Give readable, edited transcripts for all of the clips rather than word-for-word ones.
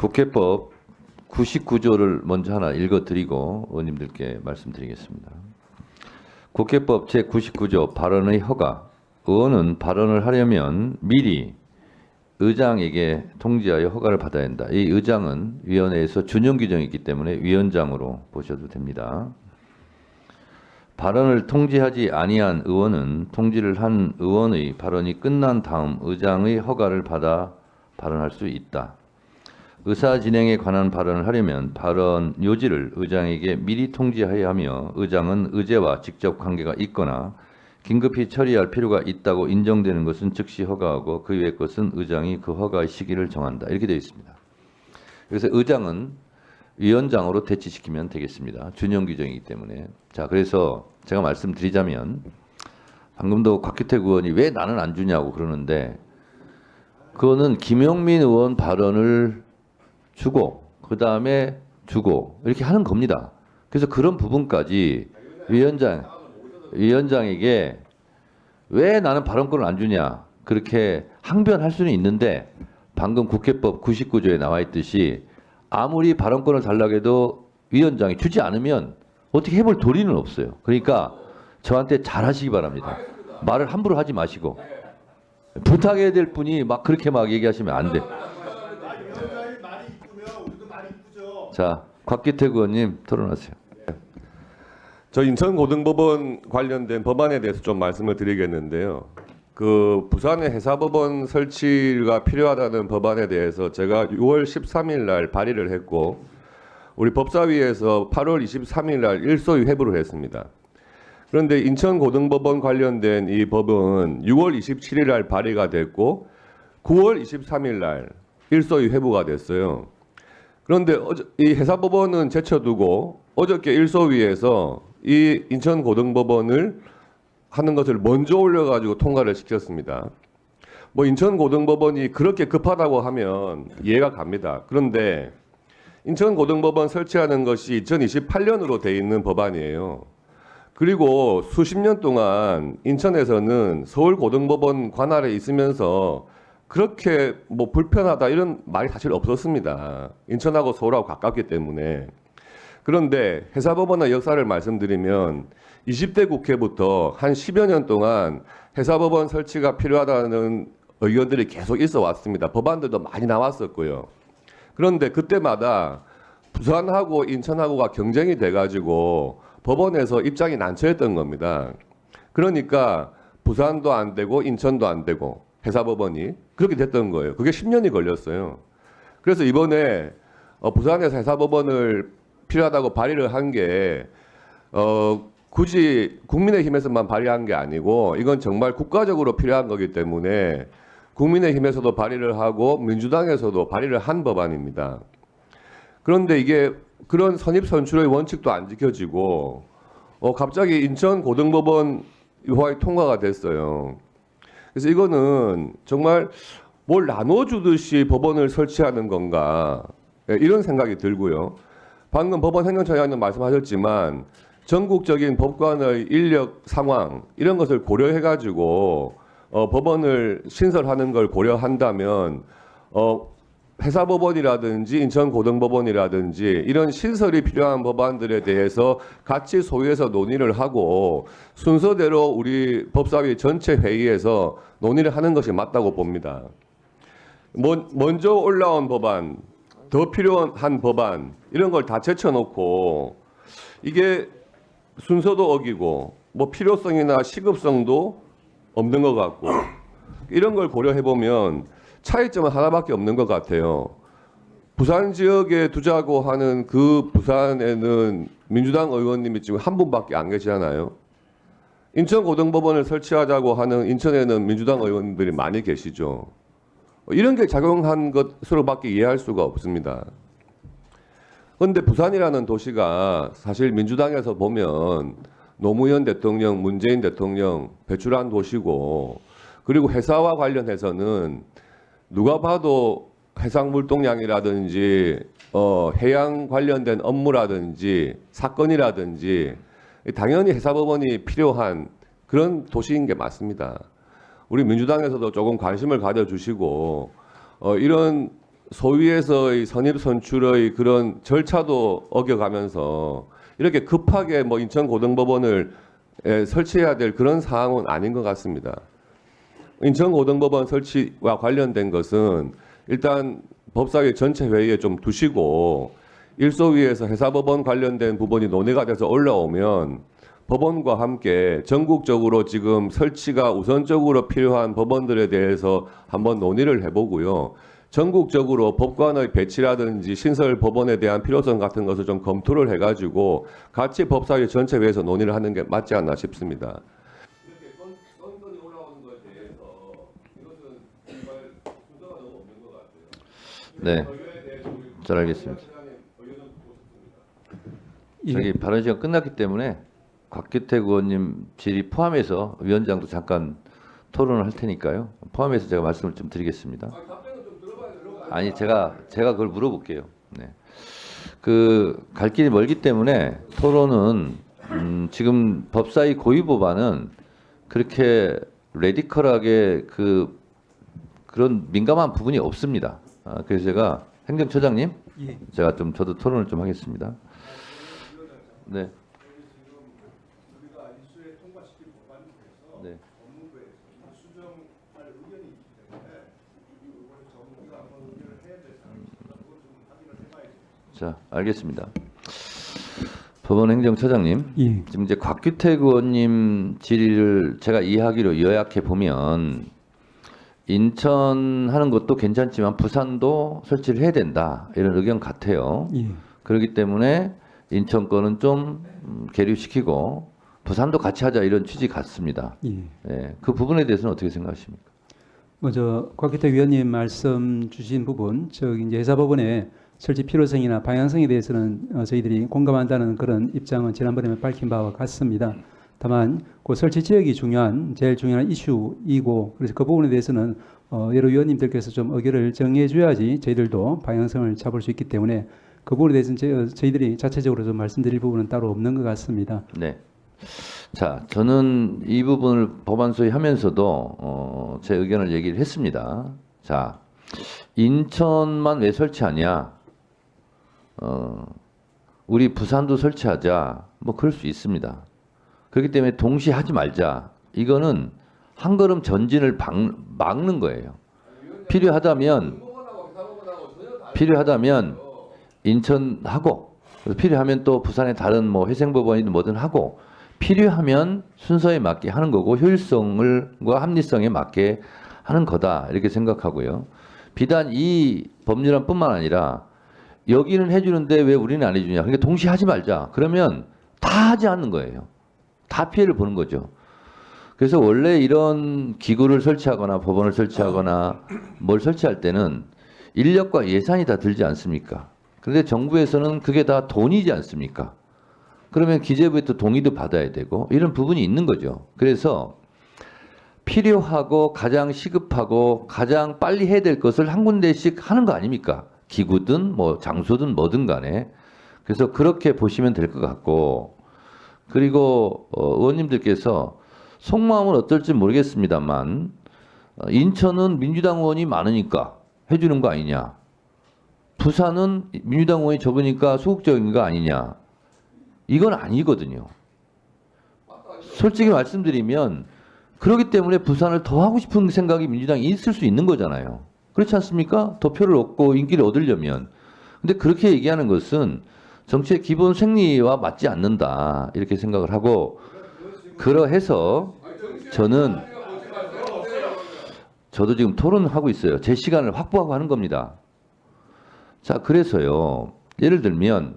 국회법 99조를 먼저 하나 읽어드리고 의원님들께 말씀드리겠습니다. 국회법 제99조 발언의 허가. 의원은 발언을 하려면 미리 의장에게 통지하여 허가를 받아야 한다. 이 의장은 위원회에서 준용 규정이 있기 때문에 위원장으로 보셔도 됩니다. 발언을 통지하지 아니한 의원은 통지를 한 의원의 발언이 끝난 다음 의장의 허가를 받아 발언할 수 있다. 의사 진행에 관한 발언을 하려면 발언 요지를 의장에게 미리 통지해야 하며 의장은 의제와 직접 관계가 있거나 긴급히 처리할 필요가 있다고 인정되는 것은 즉시 허가하고 그 외의 것은 의장이 그 허가의 시기를 정한다. 이렇게 되어 있습니다. 그래서 의장은 위원장으로 대치시키면 되겠습니다. 준용 규정이기 때문에. 자, 그래서 제가 말씀드리자면 방금도 곽규택 의원이 왜 나는 안 주냐고 그러는데 그거는 김영민 의원 발언을 주고 그 다음에 주고 이렇게 하는 겁니다. 그래서 그런 부분까지 위원장에게 왜 나는 발언권을 안 주냐 그렇게 항변할 수는 있는데 방금 국회법 99조에 나와 있듯이 아무리 발언권을 달라고 해도 위원장이 주지 않으면 어떻게 해볼 도리는 없어요. 그러니까 저한테 잘하시기 바랍니다. 말을 함부로 하지 마시고 부탁해야 될 분이 막 그렇게 막 얘기하시면 안 돼. 자, 곽규택 의원님 토론하세요. 저 인천고등법원 관련된 법안에 대해서 좀 말씀을 드리겠는데요. 그 부산의 해사법원 설치가 필요하다는 법안에 대해서 제가 6월 13일 날 발의를 했고 우리 법사위에서 8월 23일 날 일소위 회부를 했습니다. 그런데 인천고등법원 관련된 이 법은 6월 27일 날 발의가 됐고 9월 23일 날 일소위 회부가 됐어요. 그런데 이 해사법원은 제쳐두고 어저께 일소위에서 이 인천고등법원을 하는 것을 먼저 올려가지고 통과를 시켰습니다. 뭐 인천고등법원이 그렇게 급하다고 하면 이해가 갑니다. 그런데 인천고등법원 설치하는 것이 2028년으로 돼 있는 법안이에요. 그리고 수십 년 동안 인천에서는 서울고등법원 관할에 있으면서 그렇게 뭐 불편하다 이런 말이 사실 없었습니다. 인천하고 서울하고 가깝기 때문에. 그런데 해사법원의 역사를 말씀드리면 20대 국회부터 한 10여 년 동안 해사법원 설치가 필요하다는 의견들이 계속 있어 왔습니다. 법안들도 많이 나왔었고요. 그런데 그때마다 부산하고 인천하고가 경쟁이 돼가지고 법원에서 입장이 난처했던 겁니다. 그러니까 부산도 안 되고 인천도 안 되고 해사법원이 그렇게 됐던 거예요. 그게 10년이 걸렸어요. 그래서 이번에 부산에서 해사법원을 필요하다고 발의를 한 게 굳이 국민의힘에서만 발의한 게 아니고 이건 정말 국가적으로 필요한 거기 때문에 국민의힘에서도 발의를 하고 민주당에서도 발의를 한 법안입니다. 그런데 이게 그런 선입선출의 원칙도 안 지켜지고 갑자기 인천고등법원 유화에 통과가 됐어요. 그래서 이거는 정말 뭘 나눠주듯이 법원을 설치하는 건가 이런 생각이 들고요. 방금 법원 행정처장님 말씀하셨지만 전국적인 법관의 인력 상황 이런 것을 고려해가지고 법원을 신설하는 걸 고려한다면 해사법원이라든지 인천고등법원이라든지 이런 신설이 필요한 법안들에 대해서 같이 소위해서 논의를 하고 순서대로 우리 법사위 전체 회의에서 논의를 하는 것이 맞다고 봅니다. 먼저 올라온 법안, 더 필요한 법안 이런 걸 다 제쳐놓고 이게 순서도 어기고 뭐 필요성이나 시급성도 없는 것 같고 이런 걸 고려해보면 차이점은 하나밖에 없는 것 같아요. 부산 지역에 두자고 하는 그 부산에는 민주당 의원님이 지금 한 분밖에 안 계시잖아요. 인천고등법원을 설치하자고 하는 인천에는 민주당 의원들이 많이 계시죠. 이런 게 작용한 것으로밖에 이해할 수가 없습니다. 그런데 부산이라는 도시가 사실 민주당에서 보면 노무현 대통령, 문재인 대통령 배출한 도시고 그리고 회사와 관련해서는 누가 봐도 해상물동량이라든지 해양 관련된 업무라든지 사건이라든지 당연히 해사법원이 필요한 그런 도시인 게 맞습니다. 우리 민주당에서도 조금 관심을 가져주시고 이런 소위에서의 선입 선출의 그런 절차도 어겨가면서 이렇게 급하게 뭐 인천고등법원을 설치해야 될 그런 사항은 아닌 것 같습니다. 인천고등법원 설치와 관련된 것은 일단 법사위 전체 회의에 좀 두시고 일소위에서 해사법원 관련된 부분이 논의가 돼서 올라오면 법원과 함께 전국적으로 지금 설치가 우선적으로 필요한 법원들에 대해서 한번 논의를 해보고요. 전국적으로 법관의 배치라든지 신설 법원에 대한 필요성 같은 것을 좀 검토를 해가지고 같이 법사위 전체 회의에서 논의를 하는 게 맞지 않나 싶습니다. 이렇게 건건이 올라오는 것에 대해서 이것은 정말 순서가 너무 없는 것 같아요. 네, 잘 알겠습니다. 저기 발언 시간 끝났기 때문에 곽규택 의원님 질의 포함해서 위원장도 잠깐 토론을 할 테니까요. 포함해서 제가 말씀을 좀 드리겠습니다. 아니 제가 그걸 물어볼게요. 네. 그 갈 길이 멀기 때문에 토론은 지금 법사위 고위 법안은 그렇게 레디컬하게 그런 민감한 부분이 없습니다. 그래서 제가 행정처장님, 예. 제가 좀 저도 토론을 좀 하겠습니다. 네. 네. 자, 알겠습니다. 법원행정처장님, 예. 지금 이제 곽규택 의원님 질의를 제가 이해하기로 요약해 보면 인천 하는 것도 괜찮지만 부산도 설치를 해야 된다 이런 의견 같아요. 예. 그렇기 때문에 인천 거는 좀 계류시키고 부산도 같이 하자 이런 취지 같습니다. 예. 예, 그 부분에 대해서는 어떻게 생각하십니까? 먼저 곽규택 위원님 말씀 주신 부분, 즉 이제 해사법원의 설치 필요성이나 방향성에 대해서는 저희들이 공감한다는 그런 입장은 지난번에 밝힌 바와 같습니다. 다만 그 설치 지역이 제일 중요한 이슈이고 그래서 그 부분에 대해서는 여러 위원님들께서 좀 의견을 정해 줘야지 저희들도 방향성을 잡을 수 있기 때문에 그 부분에 대해서는 저희들이 자체적으로 좀 말씀드릴 부분은 따로 없는 것 같습니다. 네. 자, 저는 이 부분을 법안 소위하면서도 제 의견을 얘기를 했습니다. 자, 인천만 왜 설치하냐? 우리 부산도 설치하자. 뭐 그럴 수 있습니다. 그렇기 때문에 동시에 하지 말자. 이거는 한 걸음 전진을 막는 거예요. 필요하다면 인천하고 필요하면 또 부산의 다른 뭐 회생법원이든 뭐든 하고 필요하면 순서에 맞게 하는 거고 효율성과 합리성에 맞게 하는 거다 이렇게 생각하고요. 비단 이 법률안뿐만 아니라 여기는 해주는데 왜 우리는 안 해주냐. 그러니까 동시에 하지 말자. 그러면 다 하지 않는 거예요. 다 피해를 보는 거죠. 그래서 원래 이런 기구를 설치하거나 법원을 설치하거나 뭘 설치할 때는 인력과 예산이 다 들지 않습니까? 그런데 정부에서는 그게 다 돈이지 않습니까? 그러면 기재부에 또 동의도 받아야 되고 이런 부분이 있는 거죠. 그래서 필요하고 가장 시급하고 가장 빨리 해야 될 것을 한 군데씩 하는 거 아닙니까? 기구든 뭐 장소든 뭐든 간에. 그래서 그렇게 보시면 될 것 같고 그리고 의원님들께서 속마음은 어떨지 모르겠습니다만 인천은 민주당 의원이 많으니까 해주는 거 아니냐. 부산은 민주당 의원이 적으니까 소극적인 거 아니냐. 이건 아니거든요. 솔직히 말씀드리면 그렇기 때문에 부산을 더 하고 싶은 생각이 민주당이 있을 수 있는 거잖아요. 그렇지 않습니까? 더 표를 얻고 인기를 얻으려면. 근데 그렇게 얘기하는 것은 정치의 기본 생리와 맞지 않는다. 이렇게 생각을 하고 그러해서 저도 지금 토론하고 있어요. 제 시간을 확보하고 하는 겁니다. 자, 그래서요. 예를 들면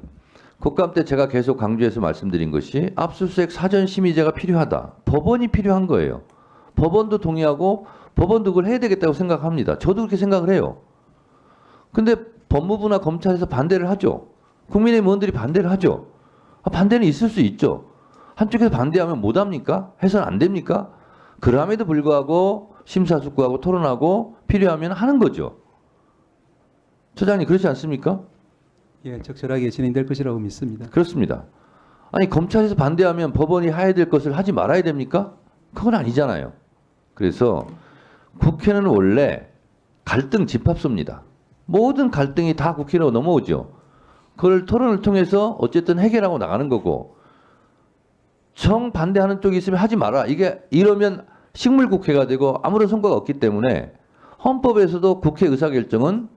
국감 때 제가 계속 강조해서 말씀드린 것이 압수수색 사전 심의제가 필요하다. 법원이 필요한 거예요. 법원도 동의하고 법원도 그걸 해야 되겠다고 생각합니다. 저도 그렇게 생각을 해요. 근데 법무부나 검찰에서 반대를 하죠. 국민의힘 의원들이 반대를 하죠. 반대는 있을 수 있죠. 한쪽에서 반대하면 못합니까? 해서는 안 됩니까? 그럼에도 불구하고 심사숙고하고 토론하고 필요하면 하는 거죠. 처장님 그렇지 않습니까? 예, 적절하게 진행될 것이라고 믿습니다. 그렇습니다. 아니 검찰에서 반대하면 법원이 해야 될 것을 하지 말아야 됩니까? 그건 아니잖아요. 그래서 국회는 원래 갈등 집합소입니다. 모든 갈등이 다 국회로 넘어오죠. 그걸 토론을 통해서 어쨌든 해결하고 나가는 거고, 정반대하는 쪽이 있으면 하지 마라. 이게 이러면 식물국회가 되고 아무런 성과가 없기 때문에 헌법에서도 국회 의사결정은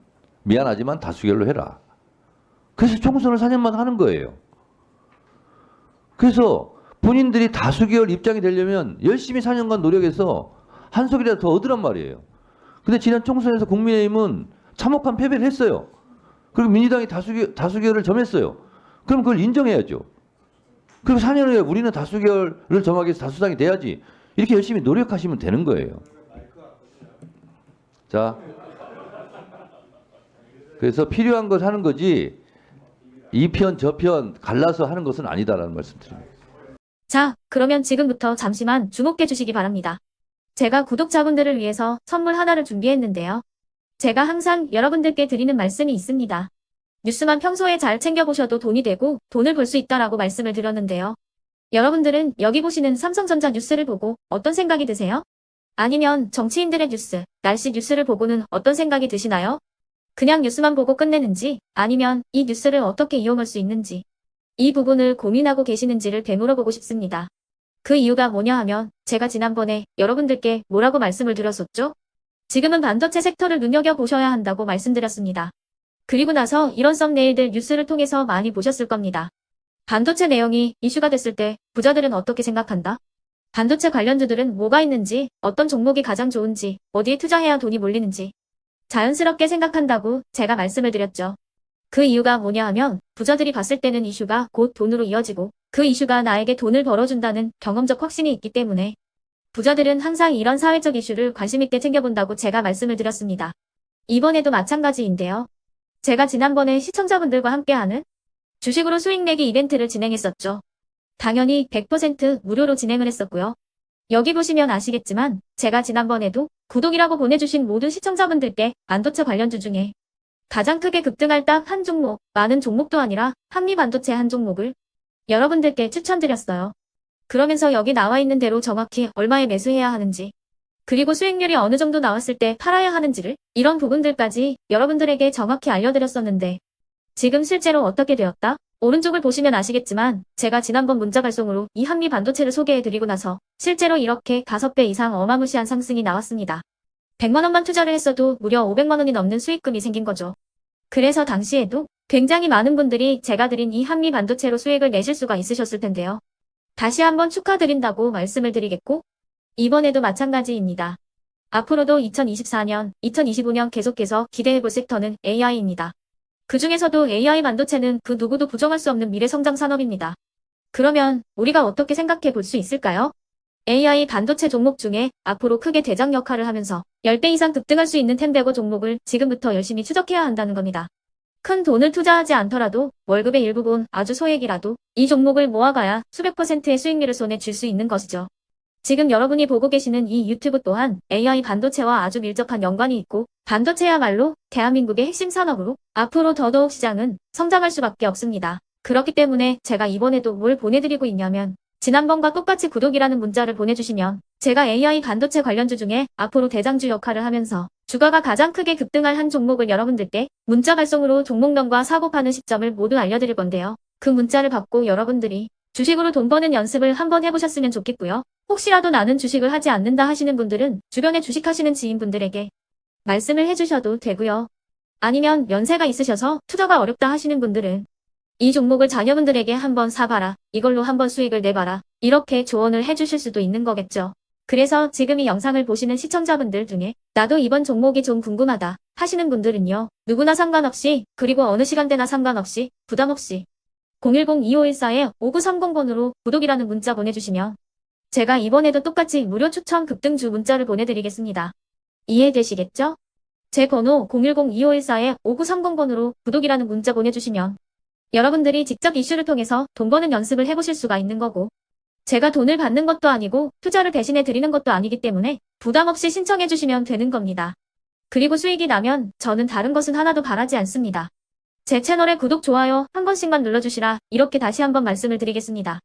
미안하지만 다수결로 해라. 그래서 총선을 4년만 하는 거예요. 그래서 본인들이 다수결 입장이 되려면 열심히 4년간 노력해서 한 석이라도 더 얻으란 말이에요. 근데 지난 총선에서 국민의힘은 참혹한 패배를 했어요. 그리고 민주당이 다수결을 점했어요. 그럼 그걸 인정해야죠. 그리고 4년 후에 우리는 다수결을 점하기 위해서 다수당이 돼야지. 이렇게 열심히 노력하시면 되는 거예요. 자, 그래서 필요한 것 하는 거지 이 편 저 편 갈라서 하는 것은 아니다라는 말씀 드립니다. 자, 그러면 지금부터 잠시만 주목해 주시기 바랍니다. 제가 구독자분들을 위해서 선물 하나를 준비했는데요. 제가 항상 여러분들께 드리는 말씀이 있습니다. 뉴스만 평소에 잘 챙겨보셔도 돈이 되고 돈을 벌 수 있다라고 말씀을 드렸는데요. 여러분들은 여기 보시는 삼성전자 뉴스를 보고 어떤 생각이 드세요? 아니면 정치인들의 뉴스, 날씨 뉴스를 보고는 어떤 생각이 드시나요? 그냥 뉴스만 보고 끝내는지 아니면 이 뉴스를 어떻게 이용할 수 있는지 이 부분을 고민하고 계시는지를 되물어보고 싶습니다. 그 이유가 뭐냐 하면 제가 지난번에 여러분들께 뭐라고 말씀을 드렸었죠? 지금은 반도체 섹터를 눈여겨보셔야 한다고 말씀드렸습니다. 그리고 나서 이런 썸네일들 뉴스를 통해서 많이 보셨을 겁니다. 반도체 내용이 이슈가 됐을 때 부자들은 어떻게 생각한다? 반도체 관련주들은 뭐가 있는지, 어떤 종목이 가장 좋은지, 어디에 투자해야 돈이 몰리는지 자연스럽게 생각한다고 제가 말씀을 드렸죠. 그 이유가 뭐냐 하면 부자들이 봤을 때는 이슈가 곧 돈으로 이어지고 그 이슈가 나에게 돈을 벌어준다는 경험적 확신이 있기 때문에 부자들은 항상 이런 사회적 이슈를 관심 있게 챙겨본다고 제가 말씀을 드렸습니다. 이번에도 마찬가지인데요. 제가 지난번에 시청자분들과 함께하는 주식으로 수익 내기 이벤트를 진행했었죠. 당연히 100% 무료로 진행을 했었고요. 여기 보시면 아시겠지만 제가 지난번에도 구독이라고 보내주신 모든 시청자분들께 반도체 관련주 중에 가장 크게 급등할 딱 한 종목, 많은 종목도 아니라 한미반도체 한 종목을 여러분들께 추천드렸어요. 그러면서 여기 나와 있는 대로 정확히 얼마에 매수해야 하는지, 그리고 수익률이 어느 정도 나왔을 때 팔아야 하는지를 이런 부분들까지 여러분들에게 정확히 알려드렸었는데 지금 실제로 어떻게 되었다? 오른쪽을 보시면 아시겠지만 제가 지난번 문자 발송으로 이 한미반도체를 소개해드리고 나서 실제로 이렇게 5배 이상 어마무시한 상승이 나왔습니다. 100만 원만 투자를 했어도 무려 500만 원이 넘는 수익금이 생긴 거죠. 그래서 당시에도 굉장히 많은 분들이 제가 드린 이 한미반도체로 수익을 내실 수가 있으셨을 텐데요. 다시 한번 축하드린다고 말씀을 드리겠고 이번에도 마찬가지입니다. 앞으로도 2024년, 2025년 계속해서 기대해볼 섹터는 AI입니다. 그 중에서도 AI 반도체는 그 누구도 부정할 수 없는 미래성장 산업입니다. 그러면 우리가 어떻게 생각해 볼 수 있을까요? AI 반도체 종목 중에 앞으로 크게 대장 역할을 하면서 10배 이상 급등할 수 있는 템베거 종목을 지금부터 열심히 추적해야 한다는 겁니다. 큰 돈을 투자하지 않더라도 월급의 일부분 아주 소액이라도 이 종목을 모아가야 수백 %의 수익률을 손에 쥘 수 있는 것이죠. 지금 여러분이 보고 계시는 이 유튜브 또한 AI 반도체와 아주 밀접한 연관이 있고 반도체야말로 대한민국의 핵심 산업으로 앞으로 더더욱 시장은 성장할 수밖에 없습니다. 그렇기 때문에 제가 이번에도 뭘 보내드리고 있냐면 지난번과 똑같이 구독이라는 문자를 보내주시면 제가 AI 반도체 관련주 중에 앞으로 대장주 역할을 하면서 주가가 가장 크게 급등할 한 종목을 여러분들께 문자 발송으로 종목명과 사고 파는 시점을 모두 알려드릴 건데요. 그 문자를 받고 여러분들이 주식으로 돈 버는 연습을 한번 해보셨으면 좋겠고요. 혹시라도 나는 주식을 하지 않는다 하시는 분들은 주변에 주식하시는 지인분들에게 말씀을 해주셔도 되고요. 아니면 연세가 있으셔서 투자가 어렵다 하시는 분들은 이 종목을 자녀분들에게 한번 사봐라. 이걸로 한번 수익을 내봐라. 이렇게 조언을 해주실 수도 있는 거겠죠. 그래서 지금 이 영상을 보시는 시청자분들 중에 나도 이번 종목이 좀 궁금하다 하시는 분들은요. 누구나 상관없이 그리고 어느 시간대나 상관없이 부담없이 010-2514-5930번으로 구독이라는 문자 보내주시면 제가 이번에도 똑같이 무료 추천 급등주 문자를 보내드리겠습니다. 이해되시겠죠? 제 번호 010-2514-5930번으로 구독이라는 문자 보내주시면 여러분들이 직접 이슈를 통해서 돈 버는 연습을 해보실 수가 있는 거고 제가 돈을 받는 것도 아니고 투자를 대신해 드리는 것도 아니기 때문에 부담 없이 신청해 주시면 되는 겁니다. 그리고 수익이 나면 저는 다른 것은 하나도 바라지 않습니다. 제 채널에 구독, 좋아요 한 번씩만 눌러주시라 이렇게 다시 한번 말씀을 드리겠습니다.